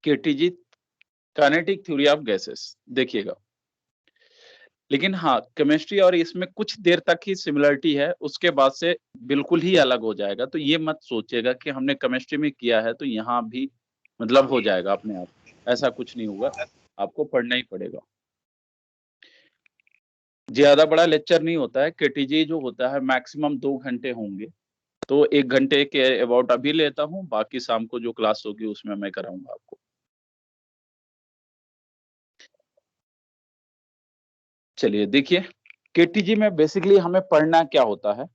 KTG kinetic theory of gases, देखिएगा। लेकिन हाँ, केमिस्ट्री और इसमें कुछ देर तक ही सिमिलरिटी है, उसके बाद से बिल्कुल ही अलग हो जाएगा। तो ये मत सोचिएगा कि हमने केमिस्ट्री में किया है तो यहाँ भी मतलब हो जाएगा अपने आप, ऐसा कुछ नहीं होगा, आपको पढ़ना ही पड़ेगा। ज्यादा बड़ा लेक्चर नहीं होता है, केटीजी जो होता है मैक्सिमम 2 घंटे होंगे, तो 1 घंटे के अबाउट अभी लेता हूँ, बाकी शाम को जो क्लास होगी उसमें मैं कराऊंगा आपको। चलिए देखिए, केटीजी में बेसिकली हमें पढ़ना क्या होता है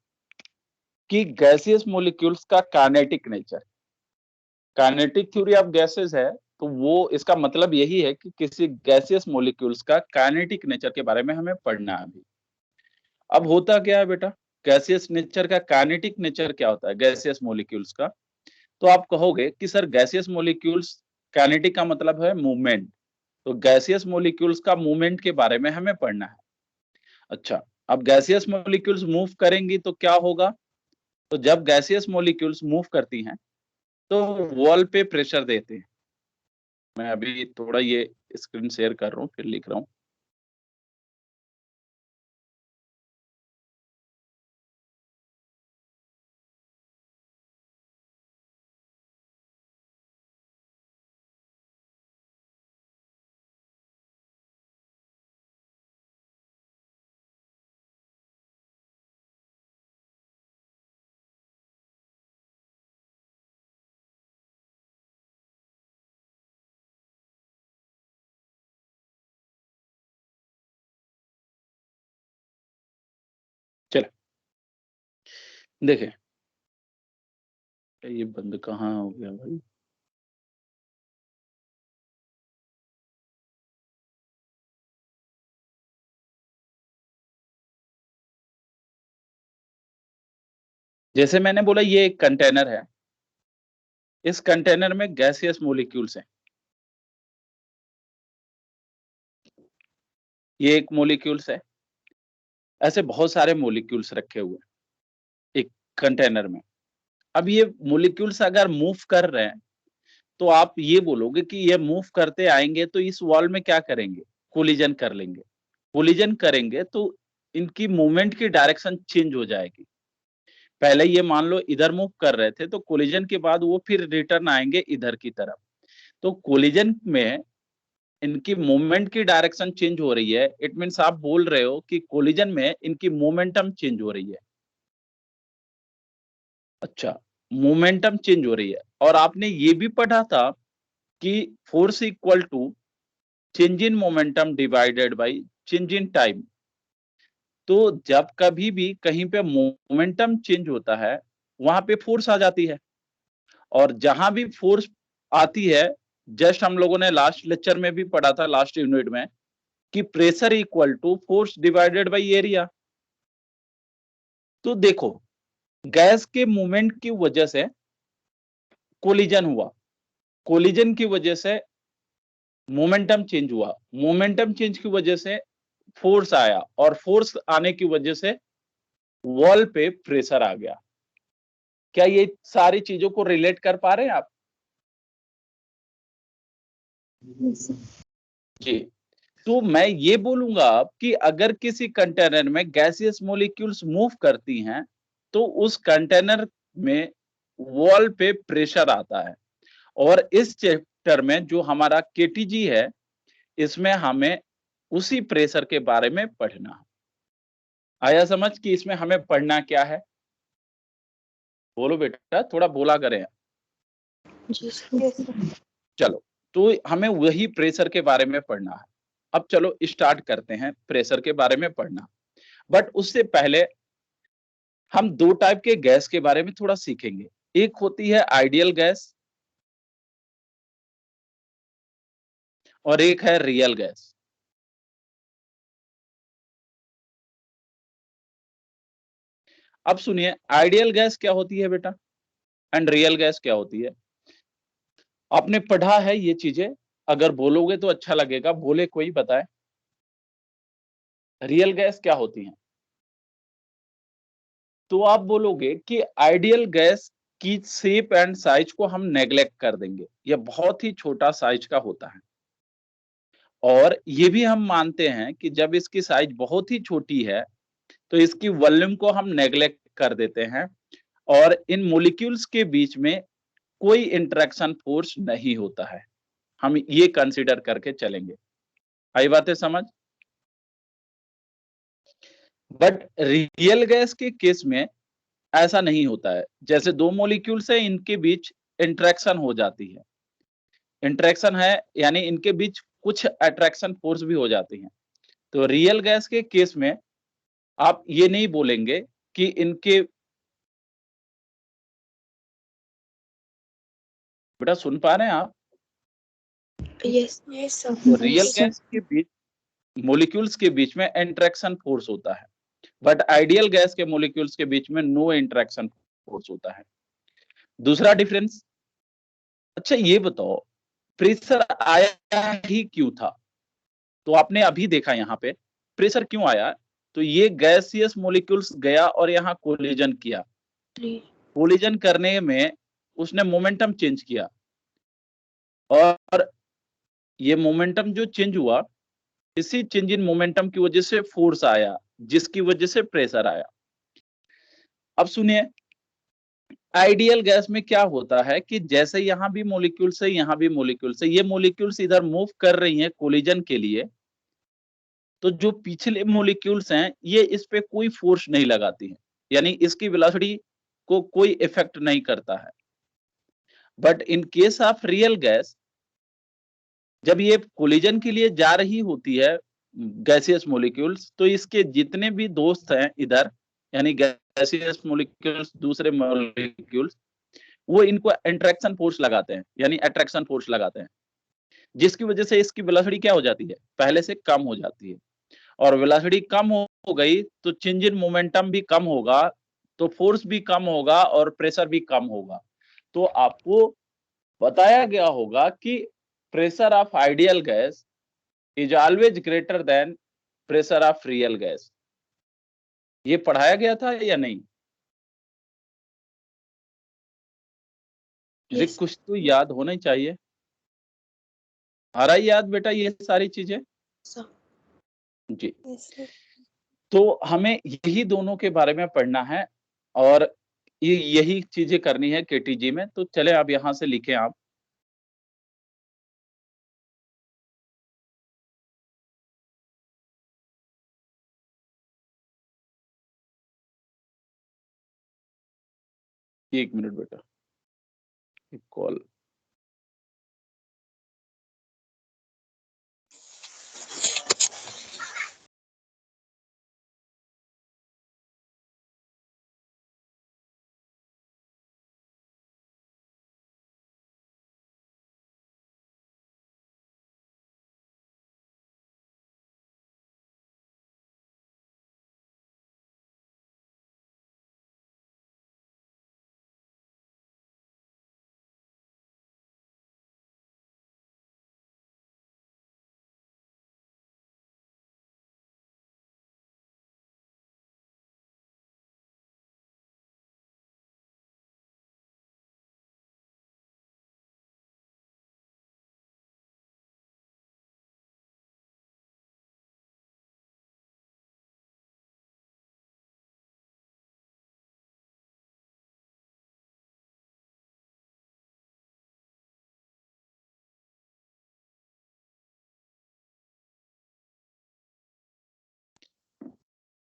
कि गैसियस मॉलिक्यूल्स का kinetic nature. Kinetic theory of gases है, तो वो इसका मतलब यही है कि किसी गैसियस मॉलिक्यूल्स का काइनेटिक नेचर के बारे में हमें पढ़ना है अभी। अब होता क्या है बेटा, गैसियस नेचर का काइनेटिक नेचर क्या होता है गैसियस मॉलिक्यूल्स का? तो आप कहोगे कि सर गैसियस मॉलिक्यूल्स, काइनेटिक का मतलब है मूवमेंट, तो गैसियस मॉलिक्यूल्स का मूवमेंट के बारे में हमें पढ़ना है। अच्छा, अब गैसियस मॉलिक्यूल्स मूव करेंगी तो क्या होगा? तो जब गैसियस मॉलिक्यूल्स मूव करती हैं तो वॉल पे प्रेशर देते हैं। मैं अभी थोड़ा ये स्क्रीन शेयर कर रहा हूँ, फिर लिख रहा हूँ। चलो देखें, ये बंद कहाँ हो गया भाई? जैसे मैंने बोला ये एक कंटेनर है, इस कंटेनर में गैसियस मॉलिक्यूल्स हैं। ये एक मॉलिक्यूल्स है, ऐसे बहुत सारे मॉलिक्यूल्स रखे हुए हैं एक कंटेनर में। अब ये मॉलिक्यूल्स अगर मूव कर रहे हैं तो आप ये बोलोगे कि ये मूव करते आएंगे तो इस वॉल में क्या करेंगे? कोलिजन कर लेंगे। कोलिजन करेंगे तो इनकी मूवमेंट की डायरेक्शन चेंज हो जाएगी। पहले ये मान लो इधर मूव कर रहे थे, तो कोलिजन के बाद वो फिर रिटर्न आएंगे इधर की तरफ। तो कोलिजन में इनकी मूवमेंट की डायरेक्शन चेंज हो रही है, इट मीन्स आप बोल रहे हो कि कोलिजन में इनकी मोमेंटम चेंज हो रही है। अच्छा, मोमेंटम चेंज हो रही है। और आपने ये भी पढ़ा था कि force equal to change in momentum divided by change in time. तो जब कभी भी कहीं पे मोमेंटम चेंज होता है, वहां पे फोर्स आ जाती है। और जहां भी फोर्स आती है, जस्ट हम लोगों ने लास्ट लेक्चर में भी पढ़ा था, लास्ट यूनिट में, कि pressure equal to force divided by area. तो देखो, गैस के मूवमेंट की वजह से कोलिजन हुआ, कोलिजन की वजह से मोमेंटम चेंज हुआ, मोमेंटम चेंज की वजह से फोर्स आया, और फोर्स आने की वजह से वॉल पे प्रेशर आ गया। क्या ये सारी चीजों को रिलेट कर पा रहे हैं आप? जी। तो मैं ये बोलूंगा अब कि अगर किसी कंटेनर में गैसियस मॉलिक्यूल्स मूव करती हैं तो उस कंटेनर में वॉल पे प्रेशर आता है। और इस चैप्टर में जो हमारा केटीजी है, इसमें हमें उसी प्रेशर के बारे में पढ़ना है। आया समझ कि इसमें हमें पढ़ना क्या है? बोलो बेटा, थोड़ा बोला करें। चलो, तो हमें वही प्रेशर के बारे में पढ़ना है। अब चलो स्टार्ट करते हैं प्रेशर के बारे में पढ़ना। बट उससे पहले हम दो टाइप के गैस के बारे में थोड़ा सीखेंगे। एक होती है आइडियल गैस और एक है रियल गैस। अब सुनिए, आइडियल गैस क्या होती है बेटा, एंड रियल गैस क्या होती है। आपने पढ़ा है ये चीजें? अगर बोलोगे तो अच्छा लगेगा, बोले कोई बताए। रियल गैस क्या होती है? तो आप बोलोगे कि आइडियल गैस कि शेप एंड साइज को हम नेग्लेक्ट कर देंगे, यह बहुत ही छोटा साइज का होता है। और ये भी हम मानते हैं कि जब इसकी साइज बहुत ही छोटी है तो इसकी वॉल्यूम को हम नेग्लेक्ट कर देते हैं और इन मॉलिक्यूल्स के बीच में कोई इंटरेक्शन फोर्स नहीं होता है। हम ये कंसीडर करके चलेंगे। आई बातें समझ? बट रियल गैस के केस में ऐसा नहीं होता है। जैसे दो मॉलिक्यूल्स है, इनके बीच इंटरेक्शन हो जाती है। इंटरेक्शन है यानी इनके बीच कुछ अट्रैक्शन फोर्स भी हो जाती हैं। तो रियल गैस के केस में आप ये नहीं बोलेंगे कि इनके, बेटा सुन पा रहे हैं आप? Yes yes sir. तो रियल गैस के बीच मॉलिक्यूल्स के बीच में इंटरेक्शन फोर्स होता है, बट आइडियल गैस के मॉलिक्यूल्स के बीच में नो इंटरेक्शन फोर्स होता है। दूसरा डिफरेंस, अच्छा ये बताओ प्रेशर आया ही क्यों था? तो आपने अभी देखा यहाँ पे प्रेशर क्यों आया, तो ये गैसियस मॉलिक्यूल्स गया और यहाँ कोलिजन किया। कोलिजन करने में उसने मोमेंटम चेंज किया और ये मोमेंटम जो चेंज हुआ, इसी चेंज इन मोमेंटम की वजह से फोर्स आया, जिसकी वजह से प्रेशर आया। अब सुनिए, आइडियल गैस में क्या होता है कि जैसे यहां भी मॉलिक्यूल्स है, यहां भी मॉलिक्यूल्स है, ये मॉलिक्यूल्स इधर मूव कर रही हैं कोलिजन के लिए, तो जो पिछले मॉलिक्यूल्स हैं ये इस पे कोई फोर्स नहीं लगाती हैं, यानी इसकी वेलोसिटी को कोई इफेक्ट नहीं करता है। But in case of real gas, जब ये कोलिजन के लिए जा रही होती है गैसियस मॉलिक्यूल्स, तो इसके जितने भी दोस्त हैं इधर, यानी गैसियस मॉलिक्यूल्स दूसरे मॉलिक्यूल्स, वो इनको इंटरेक्शन फोर्स लगाते हैं, यानी अट्रैक्शन फोर्स लगाते हैं, जिसकी वजह से इसकी वेलोसिटी क्या हो जाती है, पहले से कम हो जाती है। और वेलोसिटी कम हो गई तो चेंज इन मोमेंटम भी कम होगा, तो फोर्स भी कम होगा और प्रेशर भी कम होगा। तो आपको बताया गया होगा कि pressure of ideal gas is always greater than pressure of real gas. ये पढ़ाया गया था या नहीं? मुझे Yes. कुछ तो याद होना ही चाहिए। आ रहा है याद बेटा ये सारी चीजें? Sir. जी। Yes, sir. तो हमें यही दोनों के बारे में पढ़ना है और ये यही चीजें करनी है केटीजी में। तो चले अब यहां से लिखें आप। एक मिनट बेटा, एक कॉल।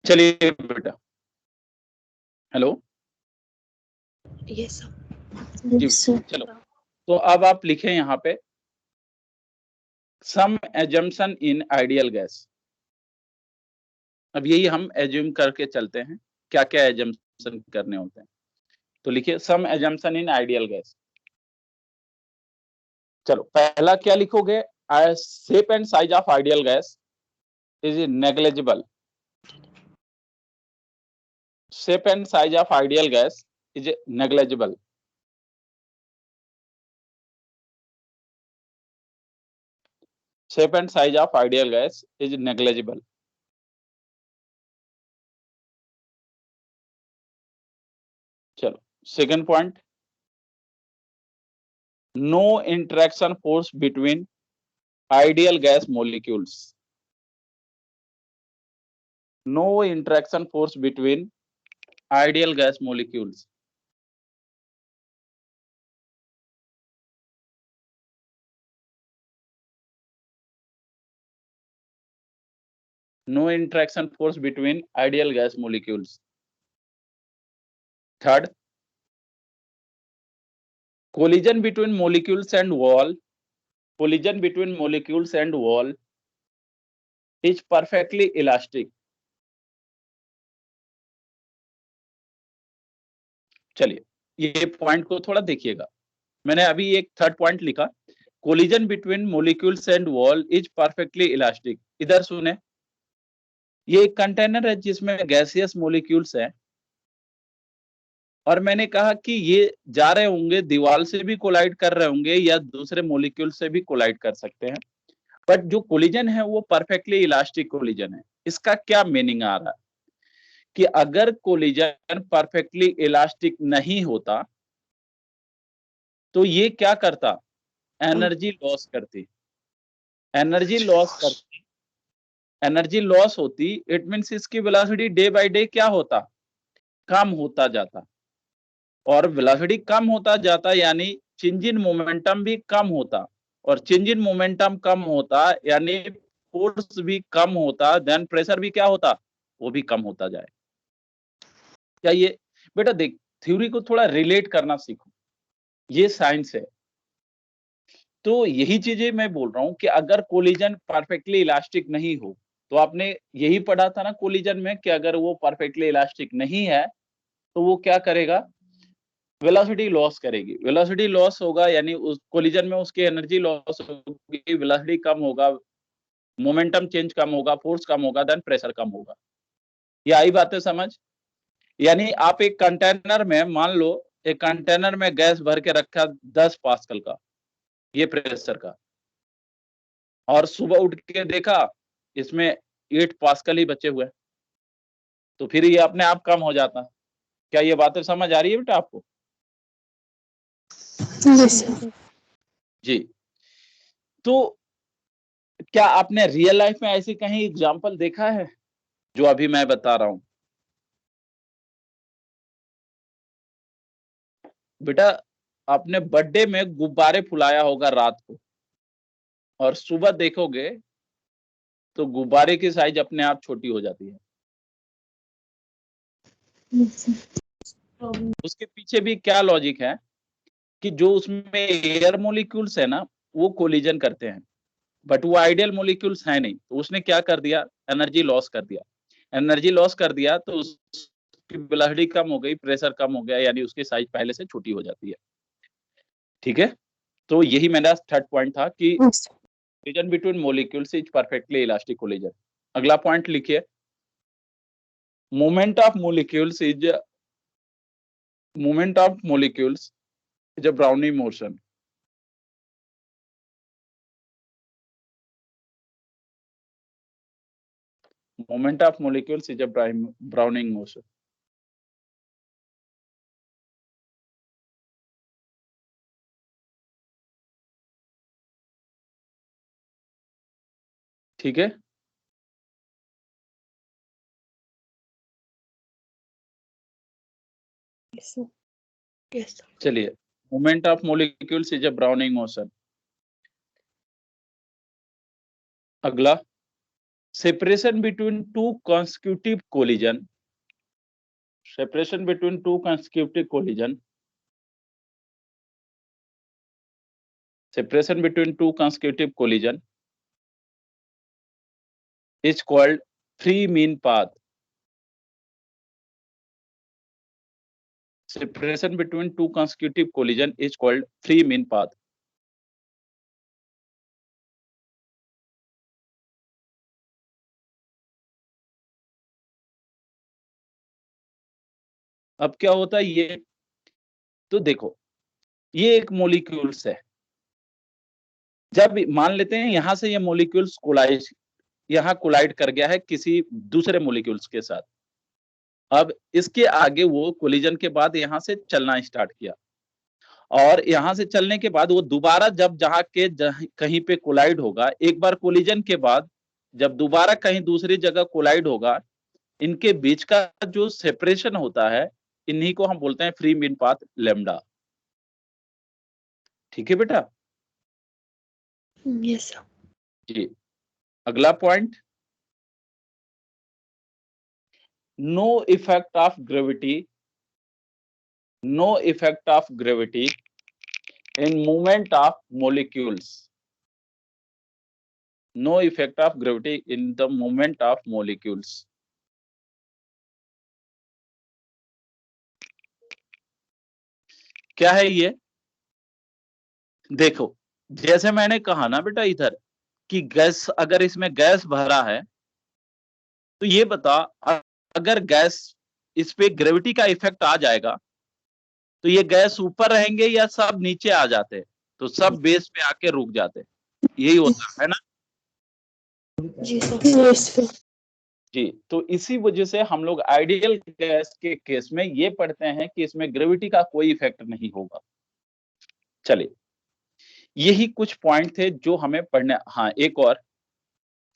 चलिए बेटा, हेलो। Yes, sir. जी Yes, sir. चलो, तो अब आप लिखें यहाँ पे सम एजम्पशन इन आइडियल गैस। अब यही हम एज्यूम करके चलते हैं, क्या क्या एजम्पशन करने होते हैं। तो लिखिए सम एजम्पशन इन आइडियल गैस। चलो पहला क्या लिखोगे, shape and size of ideal gas is negligible. Shape and size of ideal gas is negligible. Shape and size of ideal gas is negligible. चलो second point, no interaction force between ideal gas molecules. No interaction force between ideal gas molecules. No interaction force between ideal gas molecules. Third, collision between molecules and wall. Collision between molecules and wall is perfectly elastic. चलिए, ये point को थोड़ा देखिएगा. मैंने अभी एक third point लिखा, collision between molecules and wall is perfectly elastic. इधर सुने, ये एक कंटेनर है जिसमें गैसियस मोलिक्यूल्स हैं, और मैंने कहा कि ये जा रहे होंगे, दीवार से भी कोलाइड कर रहे होंगे या दूसरे मोलिक्यूल से भी कोलाइड कर सकते हैं, बट जो कोलिजन है वो परफेक्टली इलास्टिक कोलिजन है. इसका क्या मीनिंग आ रहा है कि अगर कोलिजन परफेक्टली इलास्टिक नहीं होता तो ये क्या करता, एनर्जी लॉस करती. एनर्जी लॉस करती, एनर्जी लॉस होती, इट मींस इसकी वेलोसिटी डे बाय डे क्या होता, कम होता जाता. और वेलोसिटी कम होता जाता यानी चेंज इन मोमेंटम भी कम होता, और चेंज इन मोमेंटम कम होता यानी फोर्स भी कम होता, देन प्रेशर भी क्या होता, वो भी कम होता जाए. क्या ये बेटा देख, थ्योरी को थोड़ा रिलेट करना सीखो, ये साइंस है. तो यही चीजें मैं बोल रहा हूं कि अगर कोलिजन परफेक्टली इलास्टिक नहीं हो, तो आपने यही पढ़ा था ना कोलिजन में कि अगर वो परफेक्टली इलास्टिक नहीं है तो वो क्या करेगा, वेलोसिटी लॉस करेगी. वेलोसिटी लॉस होगा यानी उस कोलिजन में उसकी एनर्जी लॉस होगी, वेलोसिटी कम होगा, मोमेंटम चेंज कम होगा, फोर्स कम होगा, देन प्रेशर कम होगा. ये आई बातें समझ. यानी आप एक कंटेनर में, मान लो एक कंटेनर में गैस भर के रखा 10 पास्कल का, ये प्रेशर का, और सुबह उठ के देखा इसमें 8 पास्कल ही बचे हुए, तो फिर ये अपने आप कम हो जाता. क्या ये बातें समझ आ रही है बेटा आपको? Yes, sir. जी. तो क्या आपने रियल लाइफ में ऐसी कहीं एग्जांपल देखा है जो अभी मैं बता रहा हूं? बेटा आपने बर्थडे में गुब्बारे फुलाया होगा रात को, और सुबह देखोगे तो गुब्बारे की साइज अपने आप छोटी हो जाती है. Yes, sir. उसके पीछे भी क्या लॉजिक है कि जो उसमें एयर मॉलिक्यूल्स है ना, वो कोलिजन करते हैं, बट वो आइडियल मॉलिक्यूल्स है नहीं, तो उसने क्या कर दिया, एनर्जी लॉस कर दिया. एनर्जी लॉस कर दिया तो उसकी वेलोसिटी कम हो गई, प्रेशर कम हो गया, यानी उसकी साइज पहले से छोटी हो जाती है. ठीक है, तो यही मेरा थर्ड पॉइंट था कि Yes, sir. Collision between molecules is perfectly elastic collision. अगला पॉइंट लिखिए, movement of molecules is movement of molecules is a Brownian motion. Movement of molecules is a Brownian motion. ठीक है, Yes, sir. Yes, sir. चलिए, movement of molecules is a Brownian motion. अगला, separation between two consecutive collision. Separation between two consecutive collision. Separation between two consecutive collision is called free mean path. Separation between two consecutive collision is called free mean path. अब क्या होता है ये, तो देखो ये एक मोलिक्यूल्स है, जब मान लेते हैं यहां से ये मोलिक्यूल्स कोलाइड, यहां कोलाइड कर गया है किसी दूसरे मोलिक्यूल्स के साथ. अब इसके आगे वो कोलिजन के बाद यहां से चलना स्टार्ट किया, और यहां से चलने के बाद वो दोबारा जब कहीं पे कोलाइड होगा, एक बार कोलिजन के बाद जब दोबारा कहीं दूसरी जगह कोलाइड होगा, इनके बीच का जो सेपरेशन होता है, इन्हीं को हम बोलते हैं फ्री मीन पाथ लैम्डा। ठीक है बेटा? Yes, sir. जी, अगला point, no effect of gravity, no effect of gravity in movement of molecules, no effect of gravity in the movement of molecules. क्या है ये? देखो, जैसे मैंने कहा ना बेटा इधर कि गैस, अगर इसमें गैस भरा है तो ये बता, अगर गैस इस पे ग्रेविटी का इफेक्ट आ जाएगा तो ये गैस ऊपर रहेंगे या सब नीचे आ जाते? तो सब बेस पे आके रुक जाते। यही होता है ना? जी सर। Yes, sir. जी, तो इसी वजह से हम लोग आइडियल गैस के केस में ये पढ़ते हैं कि इसमें ग्रेविटी का कोई इफेक्ट नहीं होगा। चलिए, यही कुछ पॉइंट थे जो हमें पढ़ने। हाँ, एक और,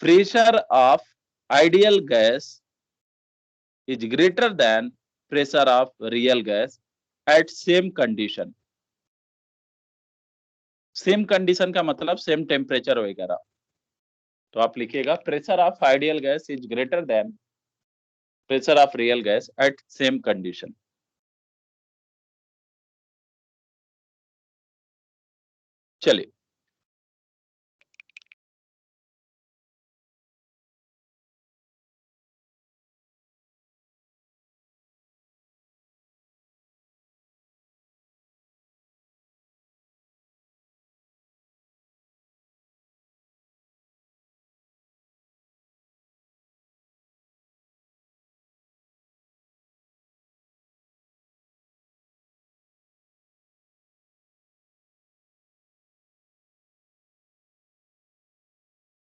pressure of ideal gas is greater than pressure of real gas at same condition. Same condition का मतलब सेम टेम्परेचर वगैरह। तो आप लिखिएगा pressure of ideal gas is greater than pressure of real gas at same condition. चलिए,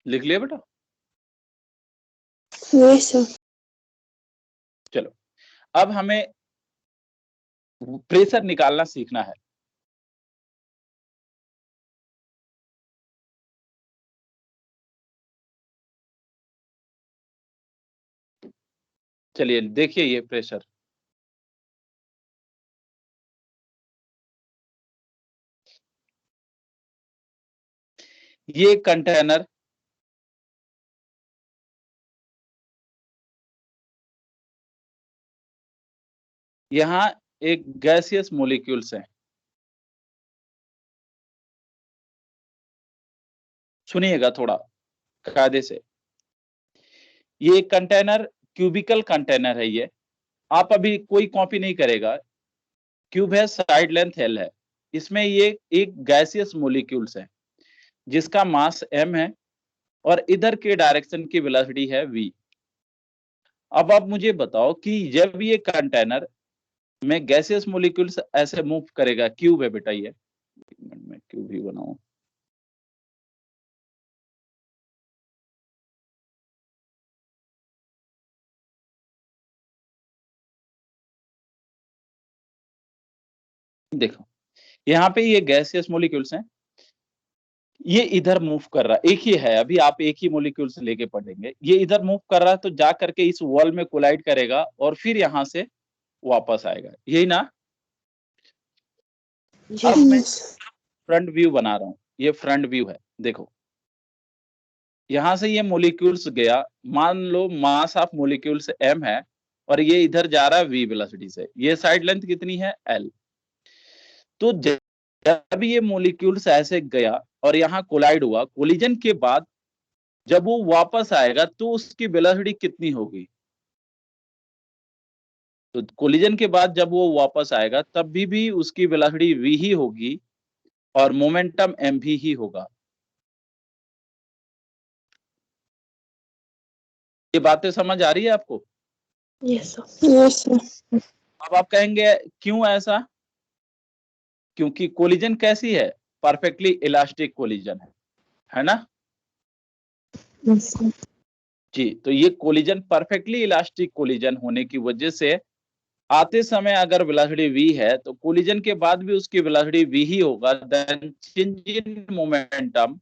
लिख लिया बेटा? Yes, sir. चलो, अब हमें प्रेशर निकालना सीखना है। चलिए देखिए ये प्रेशर, ये कंटेनर, यहां एक गैसियस मॉलिक्यूल्स है। सुनिएगा थोड़ा कायदे से। ये कंटेनर क्यूबिकल कंटेनर है। ये आप अभी कोई कॉपी नहीं करेगा। क्यूब है, साइड लेंथ एल है, इसमें ये एक गैसियस मॉलिक्यूल्स है जिसका मास m है और इधर के डायरेक्शन की वेलोसिटी है v। अब आप मुझे बताओ कि जब ये कंटेनर में गैसियस मॉलिक्यूल्स ऐसे मूव करेगा, क्यूब है बेटा ये, एक मिनट में क्यूब ही बनाऊं। देखो, यहाँ पे ये गैसियस मॉलिक्यूल्स हैं, ये इधर मूव कर रहा है, एक ही है, अभी आप एक ही मॉलिक्यूल से लेके पढ़ेंगे। ये इधर मूव कर रहा है तो जा करके इस वॉल में कोलाइड करेगा और फिर यहां से वापस आएगा, यही ना? अब मैं फ्रंट व्यू बना रहा हूं, ये फ्रंट व्यू है। देखो, यहां से ये मॉलिक्यूल्स गया, मान लो मास ऑफ मॉलिक्यूल्स m है और ये इधर जा रहा है v वेलोसिटी से। ये साइड लेंथ कितनी है? l। तो जब ये मॉलिक्यूल्स ऐसे गया और यहाँ कोलाइड हुआ, कोलिजन के बाद जब वो वापस आएगा तो उसकी वेलोसिटी कितनी होगी? तो कोलिजन के बाद जब वो वापस आएगा तब भी उसकी वेलोसिटी v ही होगी और मोमेंटम m भी ही होगा। ये बातें समझ आ रही है आपको? Yes, sir. Yes, sir. अब आप कहेंगे क्यों ऐसा? क्योंकि कोलिजन कैसी है? परफेक्टली इलास्टिक कोलिजन है ना? Yes, sir. जी, तो ये कोलिजन परफेक्टली इलास्टिक कोलिजन होने की वजह से आते समय अगर वेलोसिटी v है तो कोलिजन के बाद भी उसकी वेलोसिटी v ही होगा, then change in momentum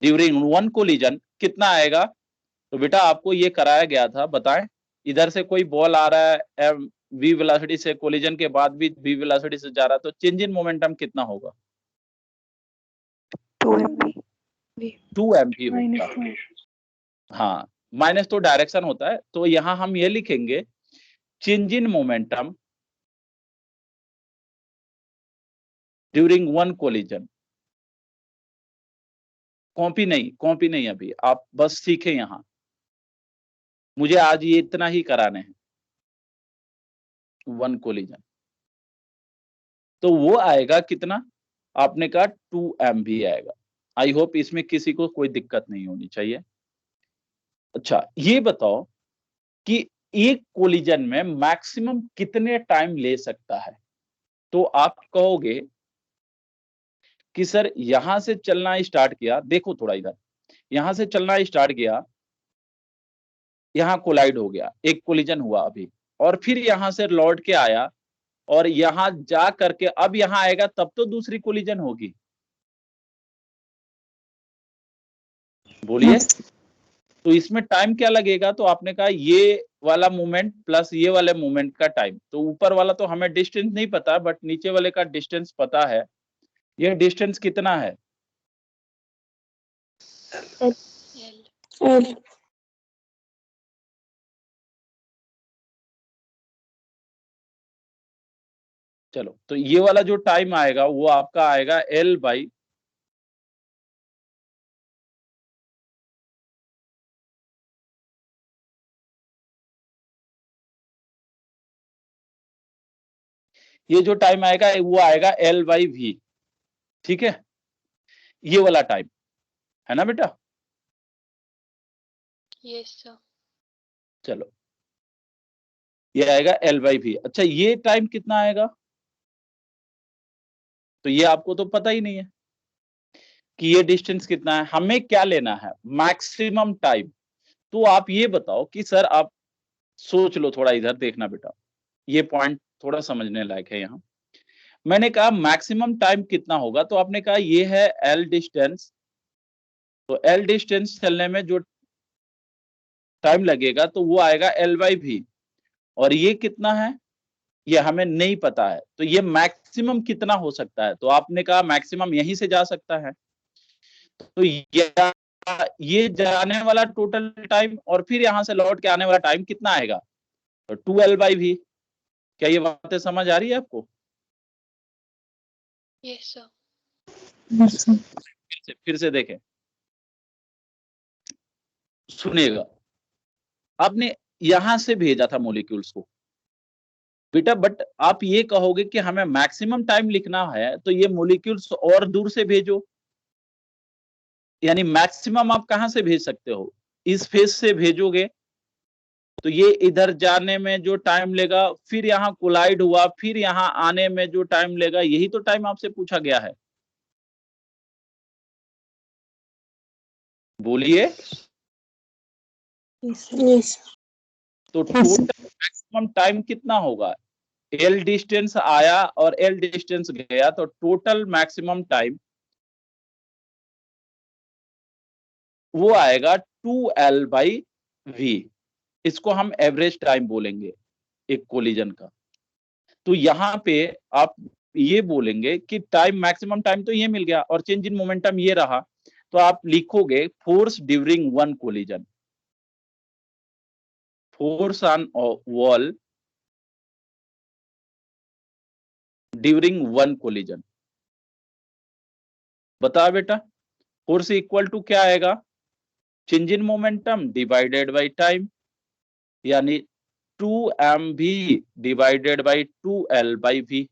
during one collision कितना आएगा? तो बेटा आपको ये कराया गया था, बताएं। इधर से कोई बॉल आ रहा है v वेलोसिटी से, कोलिजन के बाद भी v वेलोसिटी से जा रहा है, तो चेंज इन मोमेंटम कितना होगा? 2 mv होगा। हाँ, माइनस तो डायरेक्शन होता है, तो यहां हम ये लिखेंगे change in momentum during one collision. Copy नहीं अभी, आप बस सीखें यहां, मुझे आज ये इतना ही कराने हैं, वन कोलिजन। तो वो आएगा कितना? आपने कहा 2 mv आएगा। आई होप इसमें किसी को कोई दिक्कत नहीं होनी चाहिए। अच्छा, ये बताओ कि एक कोलिजन में मैक्सिमम कितने टाइम ले सकता है? तो आप कहोगे कि सर यहां से चलना स्टार्ट किया, देखो थोड़ा इधर, यहां से चलना स्टार्ट किया, यहां कोलाइड हो गया, एक कोलिजन हुआ अभी, और फिर यहां से लौट के आया और यहां जा करके अब यहां आएगा, तब तो दूसरी कोलिजन होगी। बोलिए, तो इसमें टाइम क्या लगेगा? तो आपने कहा ये वाला मूवमेंट प्लस ये वाले मूवमेंट का टाइम। तो ऊपर वाला तो हमें डिस्टेंस नहीं पता, बट नीचे वाले का डिस्टेंस पता है। ये डिस्टेंस कितना है? L. चलो, तो ये वाला जो टाइम आएगा वो आपका आएगा L बाई ये जो टाइम आएगा वो आएगा L बाई V। ठीक है, ये वाला टाइम है ना बेटा? Yes, sir. चलो, ये आएगा L बाई V। अच्छा, ये टाइम कितना आएगा? तो ये आपको तो पता ही नहीं है कि ये डिस्टेंस कितना है। हमें क्या लेना है? Maximum time. तो आप ये बताओ कि सर, आप सोच लो थोड़ा, इधर देखना बेटा, ये पॉइंट थोड़ा समझने लायक है यहाँ। मैंने कहा मैक्सिमम टाइम कितना होगा, तो आपने कहा ये है L डिस्टेंस, तो L डिस्टेंस चलने में जो टाइम लगेगा तो वो आएगा L बाई V। और ये कितना है? ये हमें नहीं पता है, तो ये मैक्सिमम कितना हो सकता है? तो आपने कहा मैक्सिमम यहीं से जा सकता है, तो ये जाने वाला टोटल टाइम और फिर यहां से लौट के आने वाला टाइम कितना आएगा? तो 2L बाई V। क्या ये बातें समझ आ रही है आपको? Yes, sir. Yes, sir. फिर से देखें, सुनिएगा। आपने यहां से भेजा था मॉलिक्यूल्स को बेटा, बट आप ये कहोगे कि हमें मैक्सिमम टाइम लिखना है, तो ये मॉलिक्यूल्स और दूर से भेजो। यानी मैक्सिमम आप कहां से भेज सकते हो? इस फेज से भेजोगे तो ये इधर जाने में जो टाइम लेगा, फिर यहाँ कोलाइड हुआ, फिर यहाँ आने में जो टाइम लेगा, यही तो टाइम आपसे पूछा गया है। बोलिए। Yes. तो टोटल मैक्सिमम टाइम कितना होगा? L डिस्टेंस आया और L डिस्टेंस गया, तो टोटल मैक्सिमम टाइम वो आएगा 2L बाई V। इसको हम एवरेज टाइम बोलेंगे एक कोलिजन का। तो यहाँ पे आप ये बोलेंगे कि टाइम, मैक्सिमम टाइम तो ये मिल गया और चेंज इन मोमेंटम ये रहा, तो आप लिखोगे force during one collision, force on wall during one collision. बता बेटा, फोर्स इक्वल टू क्या आएगा? Change in momentum divided by time, यानी 2mv divided by 2L by V।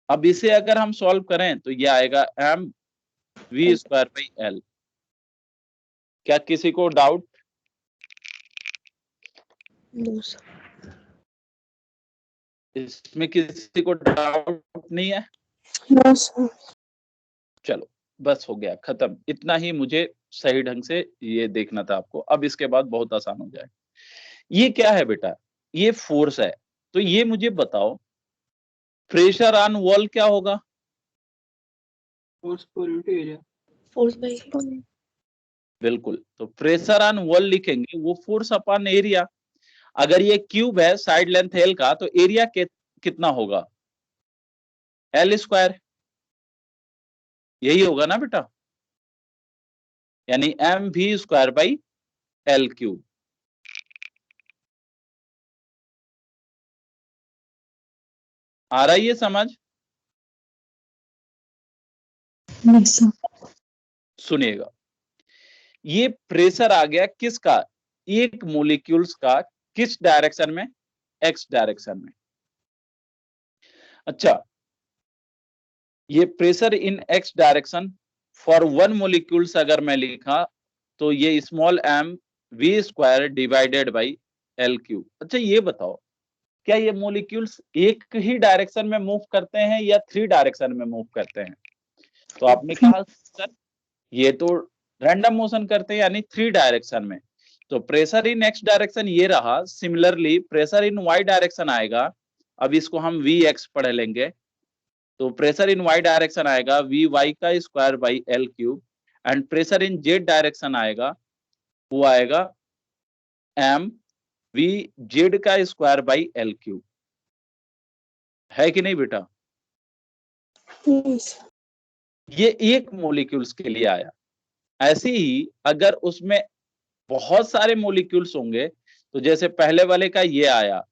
अब इसे अगर हम सॉल्व करें तो ये आएगा mv स्क्वायर बाई L। क्या किसी को डाउट? No, sir. इसमें किसी को डाउट नहीं है? No, sir. चलो, बस हो गया, खत्म। इतना ही मुझे सही ढंग से ये देखना था आपको। अब इसके बाद बहुत आसान हो जाए। ये क्या है बेटा, ये फोर्स है। तो ये मुझे बताओ प्रेशर ऑन वॉल क्या होगा? फोर्स पर इंटू एरिया। बिल्कुल, तो प्रेशर ऑन वॉल लिखेंगे वो फोर्स अपॉन एरिया। अगर ये क्यूब है साइड लेंथ एल का, तो एरिया कितना होगा? एल स्क्वायर, यही होगा ना बेटा, यानी M V square by L cube. आ रहा है ये समझ? सुनिएगा, ये प्रेशर आ गया किसका, एक मोलिक्यूल्स का, किस डायरेक्शन में? एक्स डायरेक्शन में। अच्छा, ये pressure in X direction for one molecules अगर मैं लिखा तो ये small M V square divided by L cube. अच्छा ये बताओ, क्या ये मोलिक्यूल्स एक ही डायरेक्शन में मूव करते हैं या थ्री डायरेक्शन में मूव करते हैं? तो आपने कहा सर ये तो रैंडम मोशन करते हैं, यानी थ्री डायरेक्शन में। तो प्रेशर इन एक्स डायरेक्शन ये रहा, similarly pressure in Y direction आएगा, अब इसको हम वी एक्स पढ़ लेंगे। तो प्रेशर इन वाई डायरेक्शन आएगा वी वाई का square by L cube, and pressure in Z direction आएगा, वो आएगा एम वी जेड का स्क्वायर बाई एल क्यूब। है कि नहीं बेटा? यस। ये एक मोलिक्यूल्स के लिए आया। ऐसे ही अगर उसमें बहुत सारे मोलिक्यूल्स होंगे, तो जैसे पहले वाले का ये आया,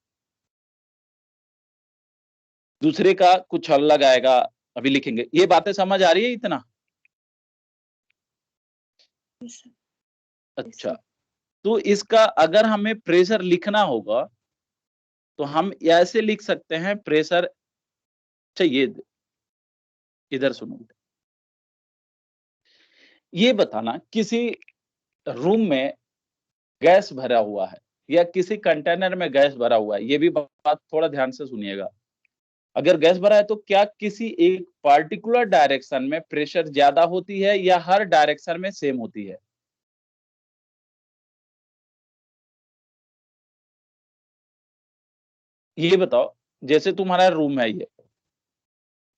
दूसरे का कुछ अलग आएगा, अभी लिखेंगे। ये बातें समझ आ रही है इतना? अच्छा, तो इसका अगर हमें प्रेशर लिखना होगा तो हम ऐसे लिख सकते हैं प्रेशर। चाहिए, इधर सुनो, ये बताना किसी रूम में गैस भरा हुआ है या किसी कंटेनर में गैस भरा हुआ है, ये भी बात थोड़ा ध्यान से सुनिएगा। अगर गैस भरा है तो क्या किसी एक पार्टिकुलर डायरेक्शन में प्रेशर ज्यादा होती है या हर डायरेक्शन में सेम होती है? ये बताओ, जैसे तुम्हारा रूम है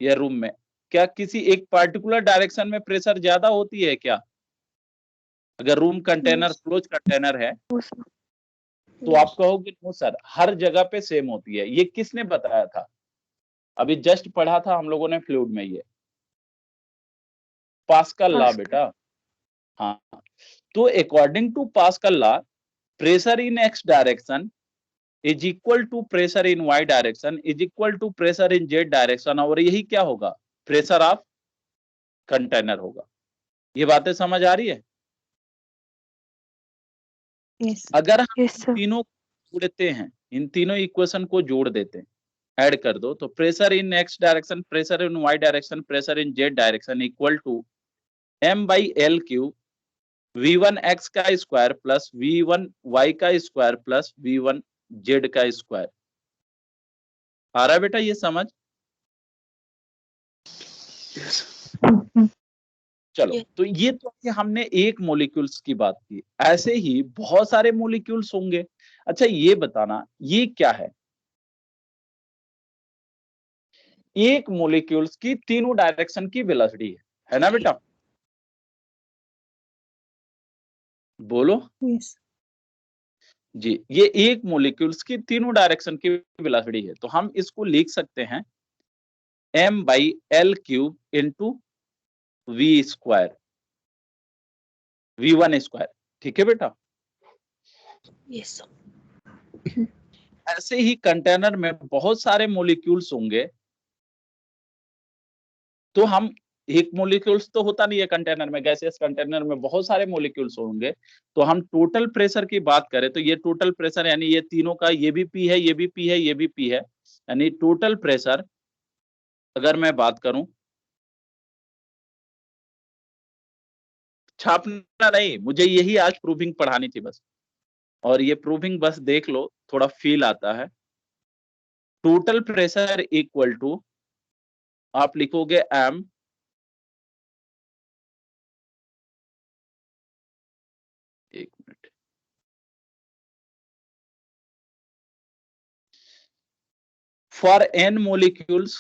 ये रूम में क्या किसी एक पार्टिकुलर डायरेक्शन में प्रेशर ज्यादा होती है क्या? अगर रूम कंटेनर क्लोज कंटेनर है तो आप कहोगे नो सर हर जगह पे सेम होती है। ये किसने बताया था? अभी जस्ट पढ़ा था हम लोगों ने फ्लूइड में, ये पास्कल लॉ बेटा। हाँ, तो according to Pascal law pressure in X direction is equal to pressure in Y direction is equal to pressure in Z direction, और यही क्या होगा, प्रेशर ऑफ कंटेनर होगा। ये बातें समझ आ रही है? अगर हम इन तीनों को जोड़ते हैं, इन तीनों इक्वेशन को जोड़ देते हैं, ऐड कर दो, तो pressure in X direction, pressure in Y direction, pressure in Z direction equal to M by L cube V1 X का स्क्वायर प्लस V1 वाई का स्क्वायर प्लस V1 जेड का स्क्वायर। आ रहा है बेटा ये समझ? चलो, तो ये तो कि हमने एक मोलिक्यूल्स की बात की, ऐसे ही बहुत सारे मोलिक्यूल्स होंगे। अच्छा ये बताना ये क्या है, एक मोलिक्यूल्स की तीनों डायरेक्शन की वेलोसिटी है ना बेटा? बोलो जी, ये एक मोलिक्यूल्स की तीनों डायरेक्शन की वेलोसिटी है, तो हम इसको लिख सकते हैं m by L cube into V square, V1 square. ठीक है बेटा? यस। ऐसे ही कंटेनर में बहुत सारे मोलिक्यूल्स होंगे, तो हम एक मोलिक्यूल्स तो होता नहीं है कंटेनर में, गैसियस कंटेनर में बहुत सारे मोलिक्यूल्स होंगे। तो हम टोटल प्रेशर की बात करें तो ये टोटल प्रेशर यानी ये तीनों का, ये भी पी है, ये भी पी है, ये भी पी है, यानी टोटल प्रेशर अगर मैं बात करूं, छापना नहीं, मुझे यही आज प्रूविंग पढ़ानी थी बस, और ये प्रूविंग बस देख लो, थोड़ा फील आता है। टोटल प्रेशर इक्वल टू, आप लिखोगे एम, एक मिनट, फॉर n molecules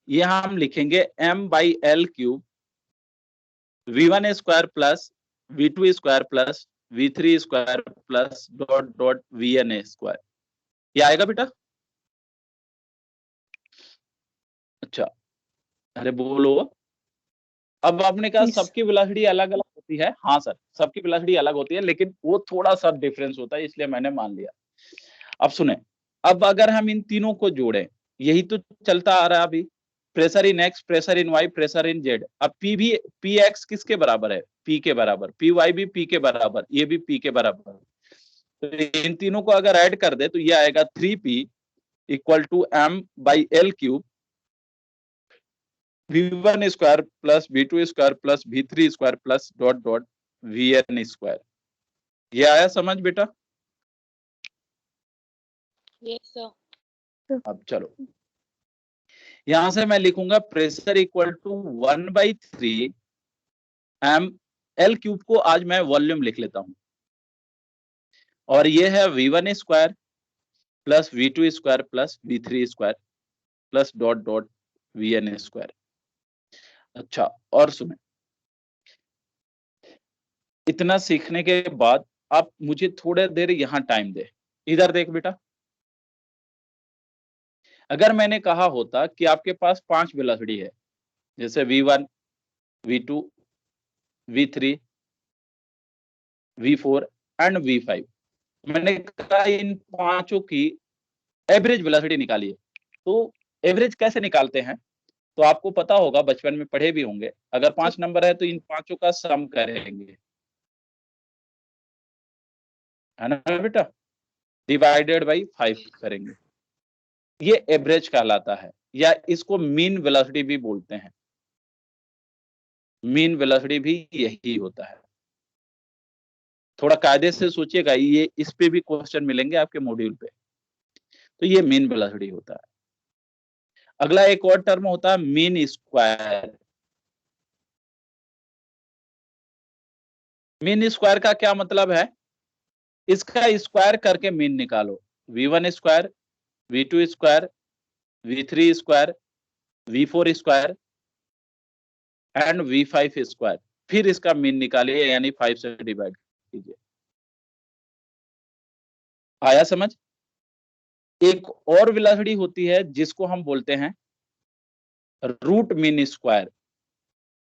ये हम लिखेंगे m/l³ v1 square plus v2 square plus v3 square plus dot dot vn square. ये आएगा बेटा? अच्छा, अरे बोलो। अब आपने कहा Yes. सबकी वेलोसिटी अलग अलग होती है। हाँ सर, सबकी वेलोसिटी अलग होती है, लेकिन वो थोड़ा सा डिफरेंस होता है, इसलिए मैंने मान लिया। अब सुने, अब अगर हम इन तीनों को जोड़ें, यही तो चलता आ रहा है अभी, pressure in X, pressure in Y, pressure in Z. अब पी भी, पी एक्स किसके बराबर है? पी के बराबर। पी वाई भी पी के बराबर, ये भी पी के बराबर। तो इन तीनों को अगर ऐड कर दे तो ये आएगा 3p equal to m/l³ v1 square plus v2 square plus v3 square plus dot dot vn square. ये आया समझ बेटा? Yes, sir. अब चलो, यहां से मैं लिखूंगा प्रेशर इक्वल टू 1/3 m/l³ को आज मैं वॉल्यूम लिख लेता हूं, और ये है v1 square plus v2 square plus v3 square plus dot dot vn square. अच्छा, और सुने, इतना सीखने के बाद आप मुझे थोड़ा देर यहां टाइम दे। इधर देख बेटा, अगर मैंने कहा होता कि आपके पास 5 वेलोसिटी है, जैसे v1, v2, v3, v4 and v5, मैंने कहा इन पांचों की एवरेज वेलोसिटी निकालिए। तो एवरेज कैसे निकालते हैं? तो आपको पता होगा, बचपन में पढ़े भी होंगे। अगर 5 नंबर है तो इन पांचों का सम करेंगे, है ना बेटा? डिवाइडेड बाई 5 करेंगे। ये एवरेज कहलाता है, या इसको मीन वेलोसिटी भी बोलते हैं। मीन वेलोसिटी भी यही होता है। थोड़ा कायदे से सोचिएगा, ये इस पे भी क्वेश्चन मिलेंगे आपके मॉड्यूल पे। तो ये मीन वेलोसिटी होता है। अगला एक और टर्म होता है मीन स्क्वायर। मीन स्क्वायर का क्या मतलब है? इसका स्क्वायर करके मीन निकालो। v1 square, v2 square, v3 square, v4 square and v5 square, फिर इसका मीन निकालिए, यानी 5 से डिवाइड कीजिए। आया समझ? एक और वेलोसिटी होती है जिसको हम बोलते हैं root mean square.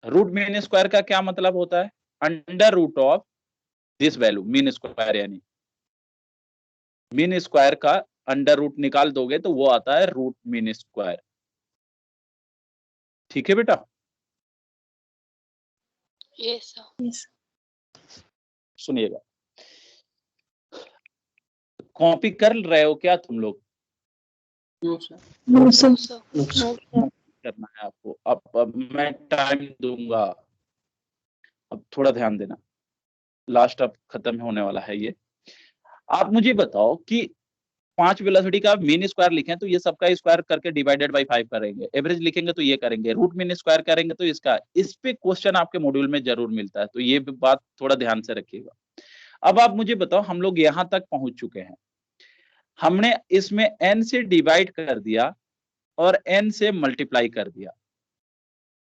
Root mean square का क्या मतलब होता है? Under root of this value, mean square, यानी मीन स्क्वायर का अंडर रूट निकाल दोगे तो वो आता है रूट मीन स्क्वायर। ठीक है बेटा? Yes, sir. Yes. सुनिएगा, कॉपी कर रहे हो क्या तुम लोग? No, sir. No, sir. sir. No, sir. करना है आपको। अब मैं टाइम दूंगा, अब थोड़ा ध्यान देना, लास्ट अब खत्म होने वाला है ये। आप मुझे बताओ कि 5 वेलोसिटी का मीन स्क्वायर लिखें तो ये सबका स्क्वायर करके डिवाइडेड बाई 5 करेंगे, एवरेज लिखेंगे तो ये करेंगे, रूट मीन स्क्वायर करेंगे तो इसका। इस पे क्वेश्चन आपके मॉड्यूल में जरूर मिलता है, तो ये बात थोड़ा ध्यान से रखिएगा। अब आप मुझे बताओ, हम लोग यहां तक पहुंच चुके हैं, हमने इसमें n से डिवाइड कर दिया और n से मल्टीप्लाई कर दिया।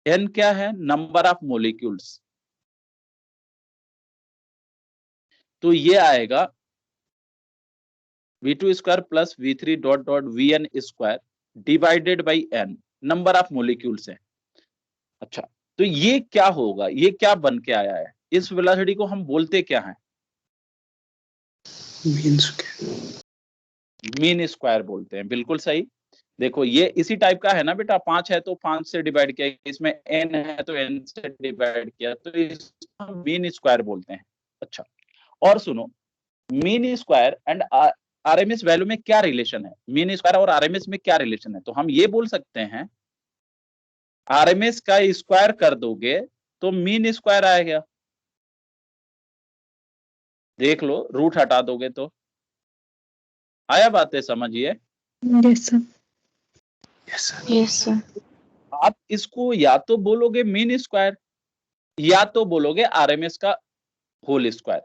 n क्या है? Number of molecules. तो ये आएगा v2 square plus v3 dot dot vn square divided by n, number of molecules है। अच्छा, तो ये क्या होगा? ये क्या बन के आया है? इस वेलोसिटी को हम बोलते क्या है? मीन स्क्वायर बोलते हैं। बिल्कुल सही। देखो, ये इसी टाइप का है ना बेटा, 5 है तो 5 से डिवाइड किया, इसमें n है तो n से डिवाइड किया, तो इसको हम मीन स्क्वायर बोलते हैं। अच्छा, और सुनो, mean square and RMS value में क्या रिलेशन है? मीन स्क्वायर और आरएमएस में क्या रिलेशन है? तो हम ये बोल सकते हैं, आरएमएस का स्क्वायर कर दोगे तो मीन स्क्वायर आएगा। देख लो, रूट हटा दोगे तो आया। बातें समझिए। Yes, sir. Yes, sir. आप इसको या तो बोलोगे मीन स्क्वायर, या तो बोलोगे आरएमएस का होल स्क्वायर।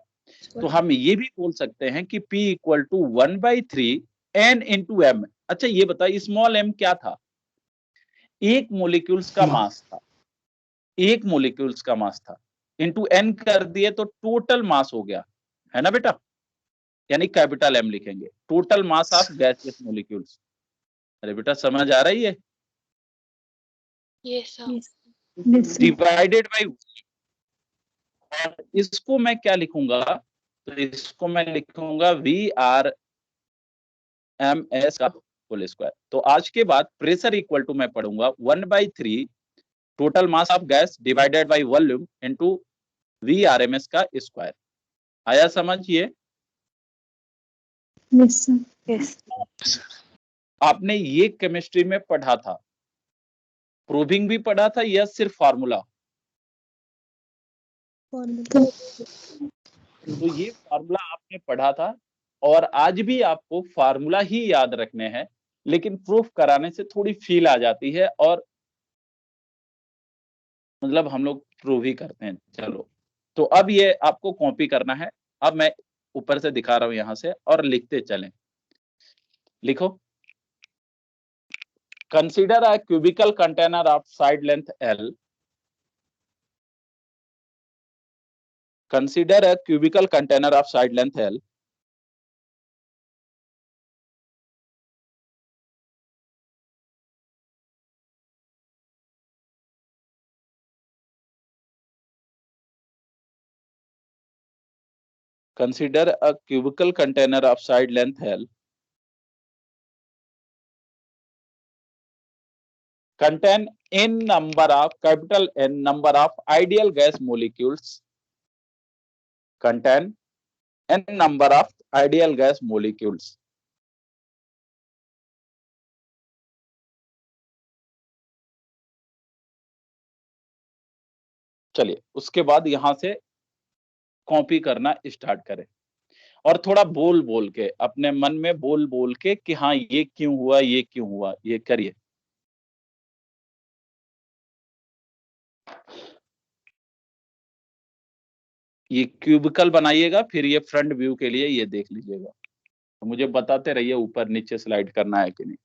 तो हम ये भी बोल सकते हैं कि P equal to 1/3 N into M। अच्छा ये बताइए स्मॉल m क्या था? एक मोलिक्यूल्स का मास था, एक मोलिक्यूल्स का मास था, इंटू n कर दिए तो टोटल मास हो गया, है ना बेटा? यानी कैपिटल M लिखेंगे, total mass of gaseous molecules. अरे बेटा समझ आ रही है? Yes, sir. Yes, sir. Divided by, और इसको मैं क्या लिखूंगा? तो इसको मैं लिखूंगा VRMS का होल स्क्वायर। तो आज के बाद प्रेशर इक्वल टू मैं पढ़ूंगा 1/3 total mass of gas divided by volume into VRMS का स्क्वायर। आया समझ ये? Yes, sir. Yes. आपने ये केमिस्ट्री में पढ़ा था, प्रूविंग भी पढ़ा था या सिर्फ फार्मूला? तो ये फार्मूला आपने पढ़ा था और आज भी आपको फार्मूला ही याद रखने हैं, लेकिन प्रूफ कराने से थोड़ी फील आ जाती है और मतलब हम लोग प्रूव ही करते हैं। चलो तो अब ये आपको कॉपी करना है। अब मैं ऊपर से दिखा रहा हूं यहां से, और लिखते चलें। लिखो, consider a cubical container of side length L। Consider a cubical container of side length L. Consider a cubical container of side length L. Contain n number of capital N number of ideal gas molecules. Contain n number of ideal gas molecules. चलिए उसके बाद यहां से copy करना start करें, और थोड़ा बोल बोल के अपने मन में बोल बोल के कि हाँ ये क्यों हुआ, ये क्यों हुआ, ये करिए। ये क्यूबिकल बनाइएगा, फिर ये फ्रंट व्यू के लिए ये देख लीजिएगा, तो मुझे बताते रहिए ऊपर नीचे स्लाइड करना है कि नहीं।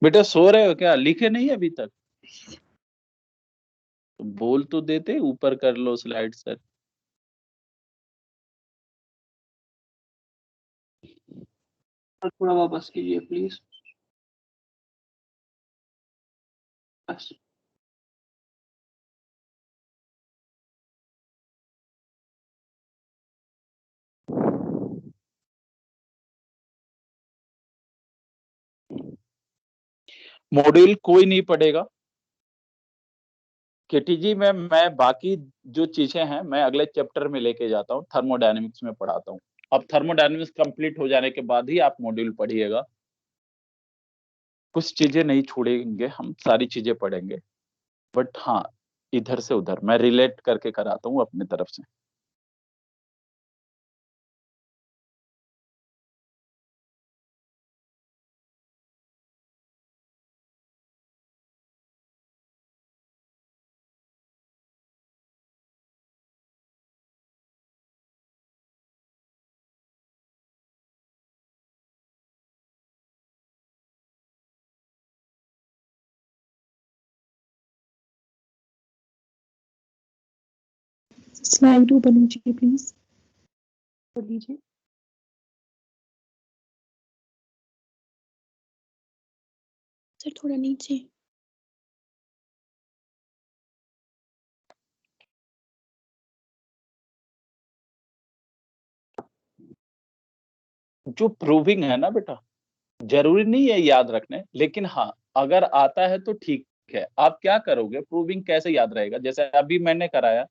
बेटा सो रहे हो क्या? लिखे नहीं अभी तक? तो बोल तो देते, ऊपर कर लो स्लाइड सर। थोड़ा वापस कीजिए प्लीज। बस। मॉड्यूल कोई नहीं पढ़ेगा केटीजी में, मैं बाकी जो चीजें हैं मैं अगले चैप्टर में लेके जाता हूँ, थर्मोडायनेमिक्स में पढ़ाता हूँ। अब थर्मोडायनेमिक्स कंप्लीट हो जाने के बाद ही आप मॉड्यूल पढ़िएगा। कुछ चीजें नहीं छोड़ेंगे, हम सारी चीजें पढ़ेंगे, बट हाँ इधर से उधर मैं रिलेट करके कराता हूँ अपने तरफ से। स्लाइड ऊपर नीचे प्लीज कर दीजिए। सर थोड़ा नीचे। जो प्रूविंग है ना बेटा, जरूरी नहीं है याद रखने, लेकिन हाँ अगर आता है तो ठीक है। आप क्या करोगे, प्रूविंग कैसे याद रहेगा, जैसे अभी मैंने कराया,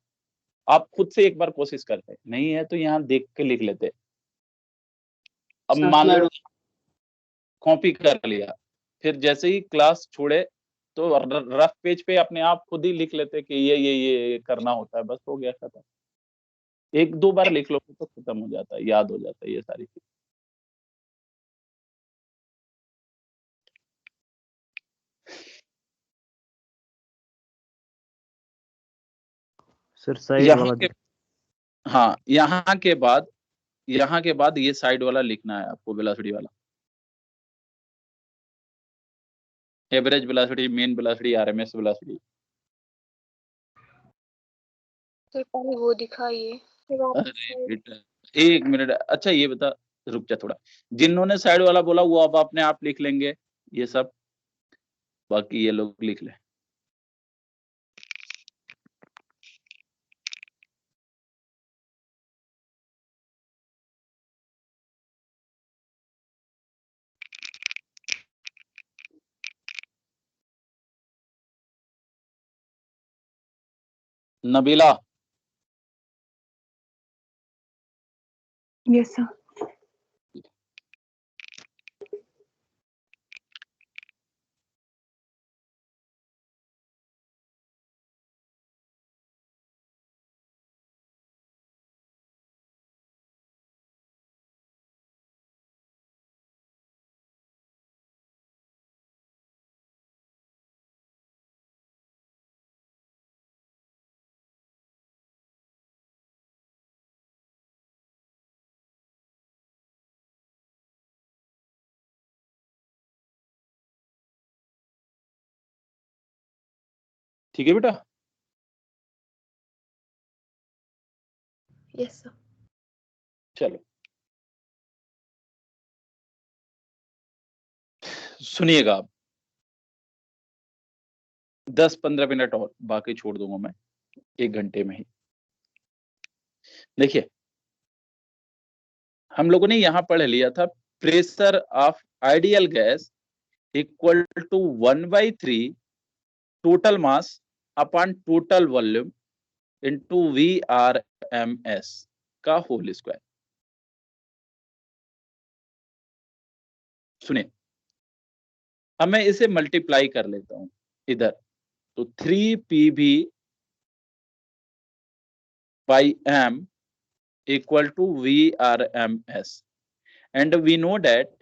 आप खुद से एक बार कोशिश करते, नहीं है तो यहाँ देख के लिख लेते। अब सर मान लो स्लाइड कॉपी कर लिया, फिर जैसे ही क्लास छोड़े तो रफ पेज पे अपने आप खुद ही लिख लेते कि ये करना होता है, बस हो गया खत्म। एक दो बार लिख लो तो खत्म हो जाता है, याद हो जाता है ये सारी चीज। सर साइड यहाँ वाला के हाँ यहाँ के बाद ये साइड वाला लिखना है आपको, वेलोसिटी वाला, average velocity, main velocity, RMS velocity. Sir पहले वो दिखाइए फिर आप। अरे बेटा एक मिनट, अच्छा ये बता, रुक जा थोड़ा, जिन्होंने साइड वाला बोला वो अब अपने आप लिख लेंगे ये सब, बाकी ये लोग लिख ले। Nabila, yes sir. ठीक है बेटा। Yes sir. चलो सुनिएगा आप, 10-15 मिनट और, बाकी छोड़ दूंगा मैं 1 घंटे में ही। देखिए हम लोगों ने यहां पढ़ लिया था, pressure of ideal gas equal to 1/3 total mass upon total volume into VRMS का होल स्क्वायर। सुनिए, अब मैं इसे मल्टीप्लाई कर लेता हूं इधर, तो 3PV by M equal to VRMS, and we know that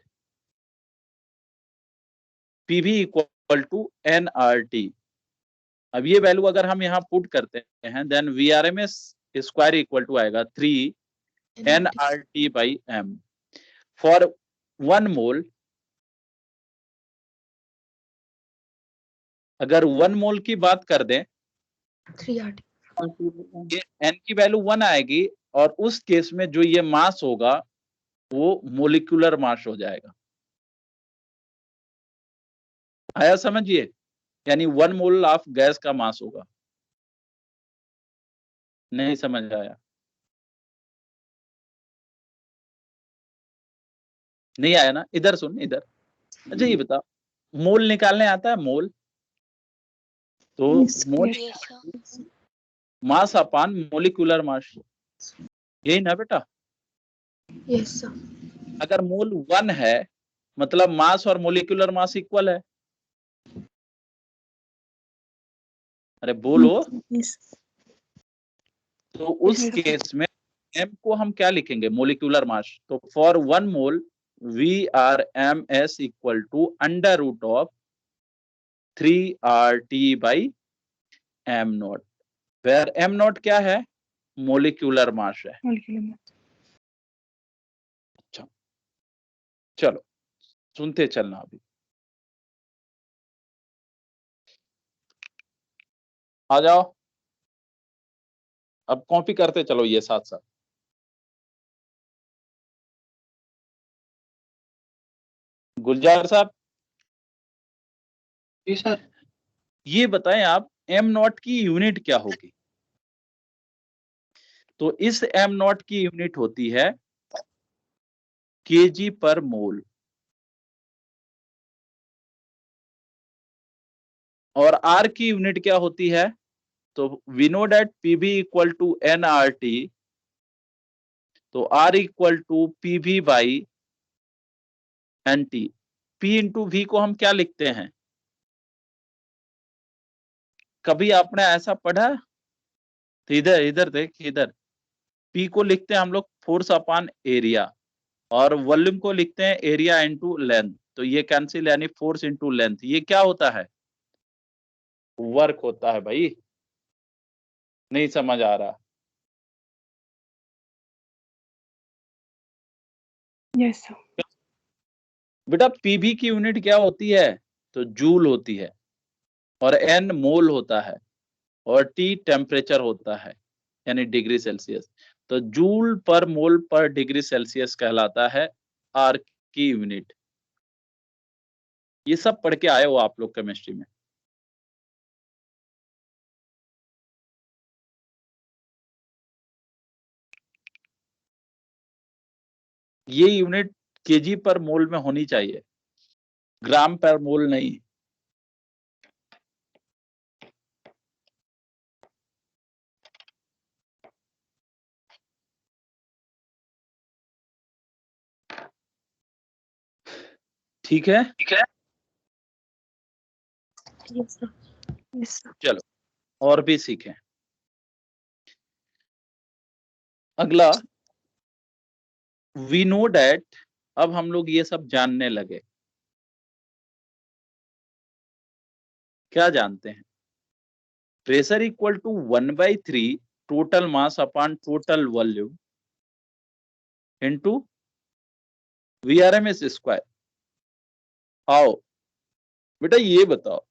PV equal to nRT। अब ये वैल्यू अगर हम यहाँ पुट करते हैं, then VRMS square equal to आएगा 3 nRT by M for 1 mole. अगर 1 मोल की बात कर दें, 3RT। ये n की वैल्यू 1 आएगी, और उस केस में जो ये मास होगा वो मोलिकुलर मास हो जाएगा। आया समझिए, यानी 1 मोल ऑफ गैस का मास होगा। नहीं समझ आया? नहीं आया ना? इधर सुन इधर। अच्छा ये बता, मोल निकालने आता है? मोल तो मोल यस सर। मास अपान मोलिकुलर मास, यही ना बेटा? Yes sir. अगर मोल 1 है मतलब मास और मोलिकुलर मास इक्वल है, अरे बोलो। Yes. तो उस केस में m को हम क्या लिखेंगे, मोलिकुलर मास। तो for 1 mole VRMS equal to under root of 3RT by m naught, where m naught क्या है, मोलिकुलर मास है। Molecular mass. अच्छा चलो सुनते चलना अभी। आ जाओ, अब कॉपी करते चलो ये साथ साथ। गुलजार साहब जी सर। ये बताएं आप, m नॉट की यूनिट क्या होगी। तो इस m नॉट की यूनिट होती है kg पर मोल, और r की यूनिट क्या होती है। तो we know that pv equal to nRT, तो r equal to pv by nt। p into v को हम क्या लिखते हैं, कभी आपने ऐसा पढ़ा। तो इधर इधर देख, इधर p को लिखते हैं हम लोग फोर्स अपॉन एरिया, और वॉल्यूम को लिखते हैं एरिया इनटू लेंथ। तो ये कैंसिल, यानी फोर्स इनटू लेंथ। ये क्या होता है, वर्क होता है भाई। नहीं समझ आ रहा। Yes, sir. बेटा पीवी की यूनिट क्या होती है, तो जूल होती है, और एन मोल होता है, और टी टेम्परेचर होता है, यानी डिग्री सेल्सियस। तो जूल पर मोल पर डिग्री सेल्सियस कहलाता है आर की यूनिट। ये सब पढ़ के आए हो आप लोग केमिस्ट्री में। ये यूनिट केजी पर मोल में होनी चाहिए, ग्राम पर मोल नहीं। ठीक है। Yes, sir. Yes, sir. चलो और भी सीखें। अगला, वी नो डैट, अब हम लोग ये सब जानने लगे। क्या जानते हैं, pressure equal to 1/3 total mass upon total volume into VRMS square. आओ बेटा ये बताओ,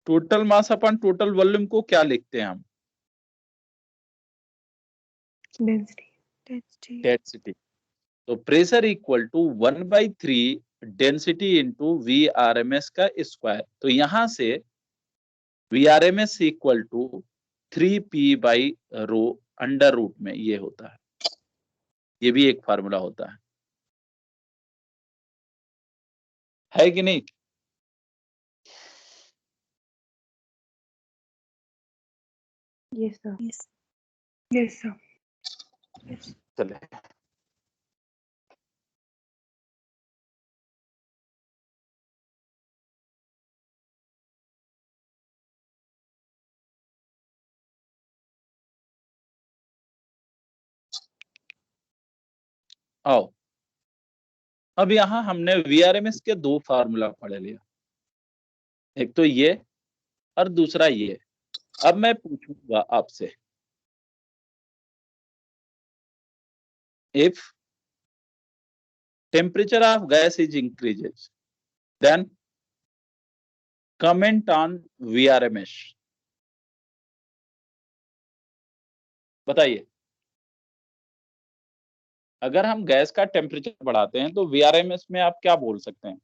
total mass upon total volume को क्या लिखते हैं हम, Density. Density. डेंसिटी। तो pressure equal to 1/3 density into VRMS का स्क्वायर। तो यहां से VRMS equal to 3P by rho under root में ये होता है। ये भी एक फार्मूला होता है कि नहीं। Yes, sir. Yes. Yes, sir. Yes. चले आओ, अब यहां हमने VRMS के दो फार्मूला पढ़ लिया, एक तो ये और दूसरा ये। अब मैं पूछूंगा आपसे, if temperature of gas is increases then comment on VRMS। बताइए, अगर हम गैस का टेम्परेचर बढ़ाते हैं तो VRMS में आप क्या बोल सकते हैं,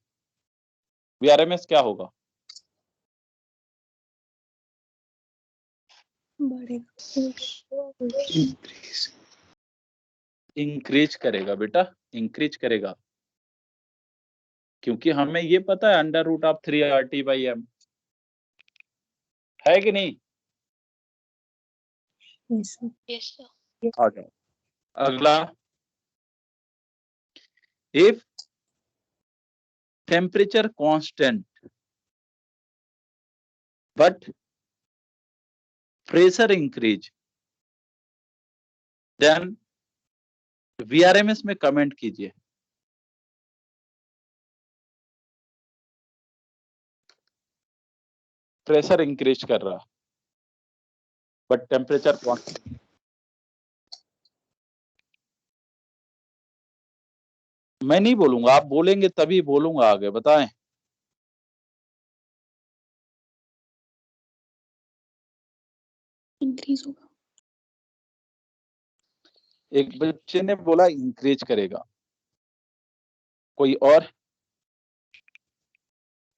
VRMS क्या होगा। इंक्रीज करेगा बेटा, इंक्रीज करेगा, क्योंकि हमें ये पता है अंडर रूट ऑफ 3RT/m, है कि नहीं। Yes, sir. Yes, sir. आ जाओ अगला, if temperature constant but pressure increase, then VRMS में कमेंट कीजिए। प्रेशर इंक्रीज कर रहा बट टेम्परेचर कांस्टेंट। मैं नहीं बोलूंगा, आप बोलेंगे तभी बोलूंगा आगे। बताएं। इंक्रीज होगा। एक बच्चे ने बोला इंक्रीज करेगा। कोई और?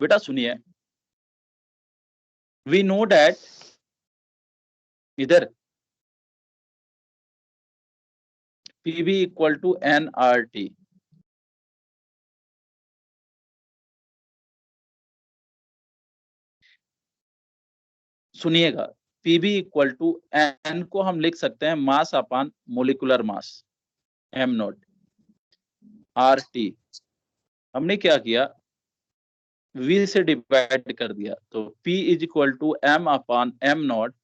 बेटा सुनिए, वी नो डैट, इधर पीवी इक्वल टू एनआरटी। सुनिएगा, पीवी इक्वल टू एन को हम लिख सकते हैं mass upon molecular mass, M nought. R T हमने क्या किया, V से डिवाइड कर दिया, तो P is equal to M upon M naught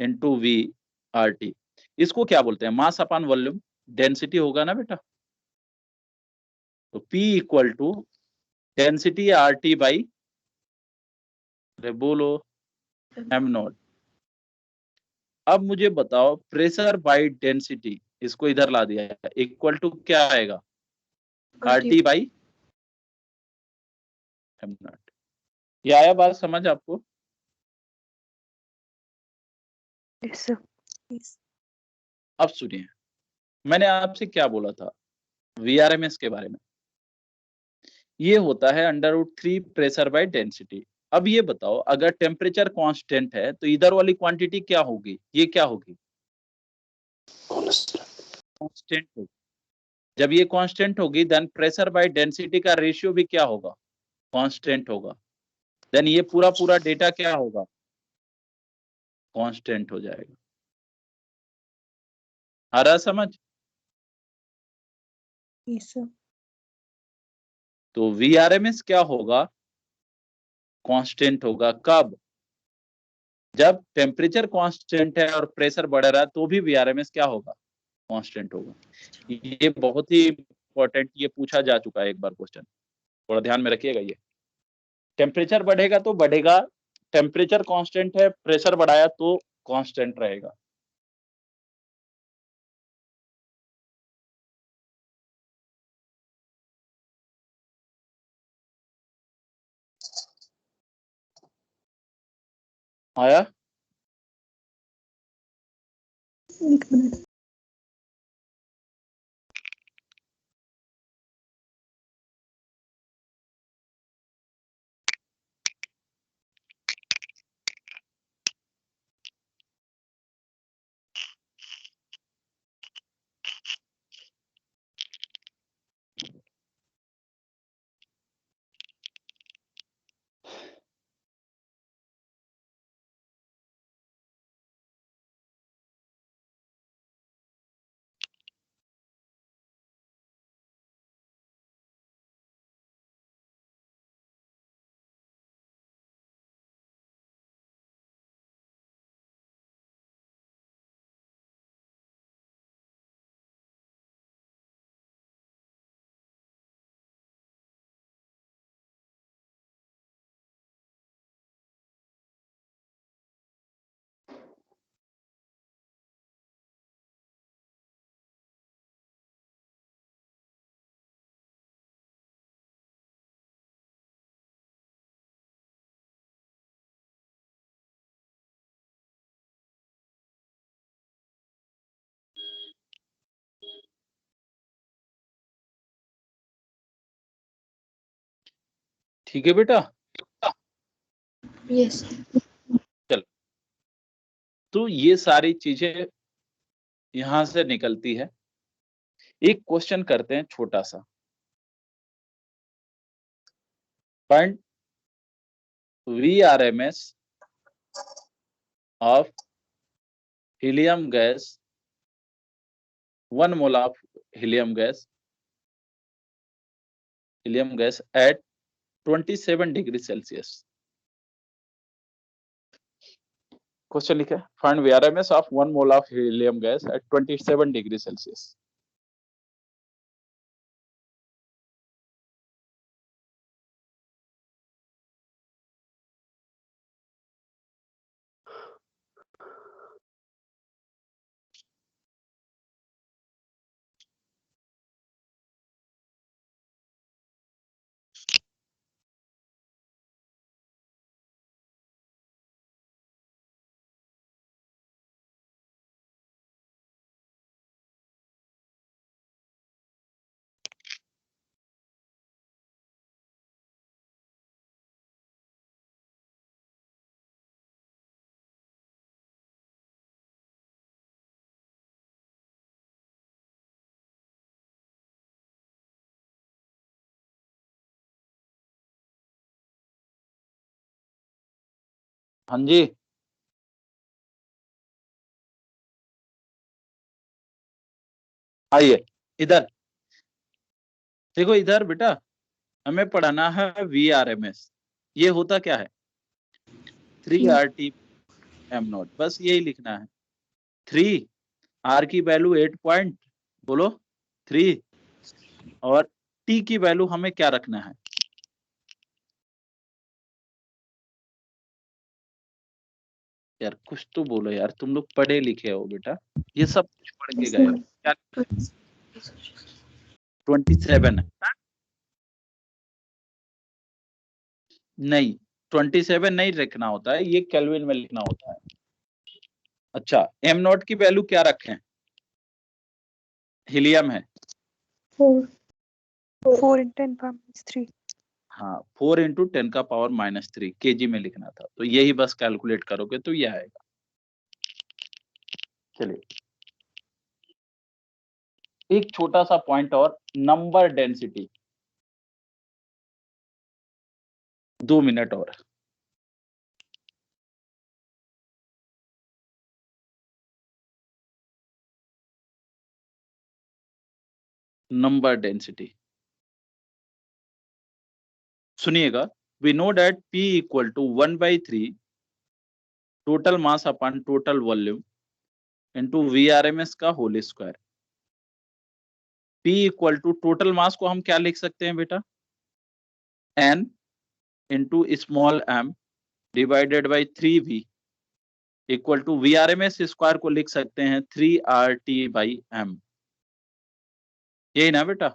into V R T. इसको क्या बोलते हैं, मास अपान वॉल्यूम डेंसिटी होगा ना बेटा। तो P equal to density R T by, बोलो, एम नॉट। अब मुझे बताओ प्रेशर बाई डेंसिटी, इसको इधर ला दिया है, इक्वल टू क्या आएगा, are T by am not. ये आया बात समझ आपको? Yes sir. अब सुनिए, मैंने आपसे क्या बोला था VRMS के बारे में। ये होता है √3 प्रेशर बाय डेंसिटी। अब ये बताओ, अगर टेम्परेचर कांस्टेंट है तो इधर वाली क्वांटिटी क्या होगी, ये क्या होगी, कांस्टेंट होगी। जब ये कांस्टेंट होगी देन प्रेशर बाय डेंसिटी का रेशियो भी क्या होगा, कांस्टेंट होगा। देन ये पूरा पूरा डेटा क्या होगा, कांस्टेंट हो जाएगा। आ रहा समझ? Yes sir. तो VRMS क्या होगा, कांस्टेंट होगा। कब? जब टेम्परेचर कांस्टेंट है और प्रेशर बढ़ रहा है तो भी VRMS क्या होगा, कांस्टेंट होगा। ये बहुत ही इंपॉर्टेंट, ये पूछा जा चुका है एक बार क्वेश्चन, थोड़ा ध्यान में रखिएगा। ये टेम्परेचर बढ़ेगा तो बढ़ेगा, टेम्परेचर कांस्टेंट है, प्रेशर बढ़ाया तो कांस्टेंट रहेगा। आया? एक मिनट। ठीक है बेटा। यस। चल, तो ये सारी चीजें यहां से निकलती है। एक क्वेश्चन करते हैं छोटा सा। Find VRMS of helium gas, 1 mole of helium gas at 27 degree Celsius. Question लिखा है, find VRMS of 1 mole of helium gas at 27 degree Celsius. हाँ जी, आइए इधर देखो, इधर बेटा हमें पढ़ाना है VRMS। ये होता क्या है? 3 RT m0, बस यही लिखना है। 3 R की वैल्यू 8 पॉइंट बोलो 3 और T की वैल्यू हमें क्या रखना है? यार कुछ तो बोलो यार, तुम लोग पढ़े लिखे हो बेटा, ये सब कुछ पढ़ के गए हो क्या? 27 है नहीं, 27 नहीं लिखना होता है, ये केल्विन में लिखना होता है। अच्छा, m0 की वैल्यू क्या रखें? हीलियम है 4 into 10 power minus 3. हाँ, 4 × 10⁻³ kg में लिखना था, तो यही बस कैलकुलेट करोगे तो ये आएगा। चलिए एक छोटा सा पॉइंट और, नंबर डेंसिटी, 2 मिनट और। नंबर डेंसिटी सुनिएगा, we know that P = 1/3 total mass upon total volume into VRMS का whole square. P = total mass को हम क्या लिख सकते हैं बेटा? N into small m divided by 3V equal to VRMS square को लिख सकते हैं 3RT/m। यही ना बेटा?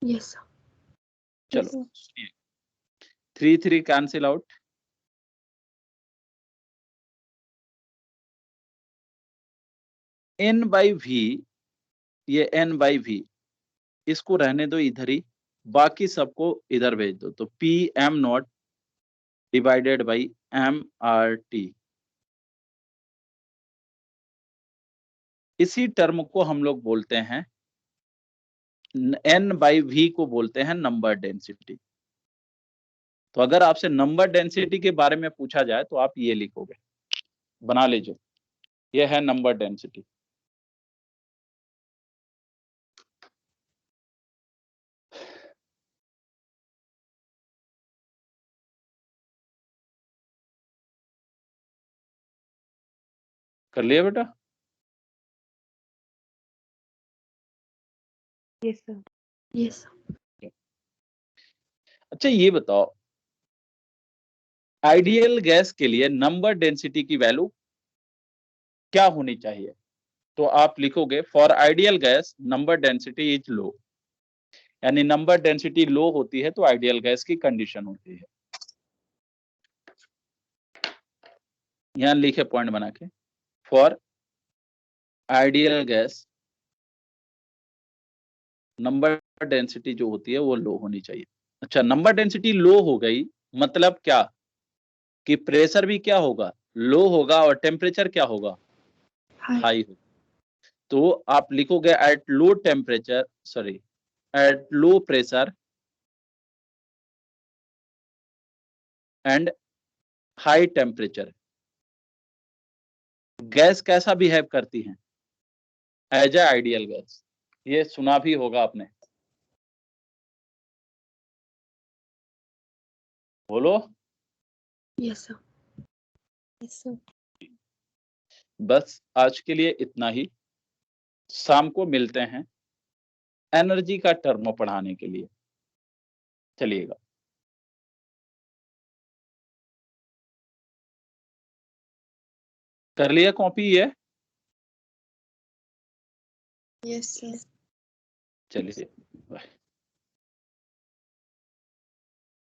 Yes, sir. चलो 3 कैंसिल आउट, N/V, ये N/V इसको रहने दो इधर ही, बाकी सबको इधर भेज दो, तो PM0 डिवाइडेड बाई MRT। इसी टर्म को हम लोग बोलते हैं N/V को बोलते हैं नंबर डेंसिटी। तो अगर आपसे नंबर डेंसिटी के बारे में पूछा जाए तो आप ये लिखोगे, बना लीजिए, ये है नंबर डेंसिटी। कर लिया बेटा? Yes, sir. Yes, sir. अच्छा ये बताओ, आइडियल गैस के लिए नंबर डेंसिटी की वैल्यू क्या होनी चाहिए? तो आप लिखोगे for ideal gas number density is low, यानी नंबर डेंसिटी लो होती है तो आइडियल गैस की कंडीशन होती है। यहां लिखे पॉइंट बना के, for ideal gas number density जो होती है वो लो होनी चाहिए। अच्छा, नंबर डेंसिटी लो हो गई मतलब क्या कि प्रेशर भी क्या होगा? लो होगा और टेम्परेचर क्या होगा? Hi. हाई होगा। तो आप लिखोगे at low temperature, sorry at low pressure and high temperature gas कैसा बिहेव करती है? As a ideal gas. ये सुना भी होगा आपने, बोलो। Yes sir. Yes sir. बस आज के लिए इतना ही। शाम को मिलते हैं एनर्जी का टर्म पढ़ाने के लिए। चलिएगा। कर लिया कॉपी ये? Yes sir. चलिए बाय।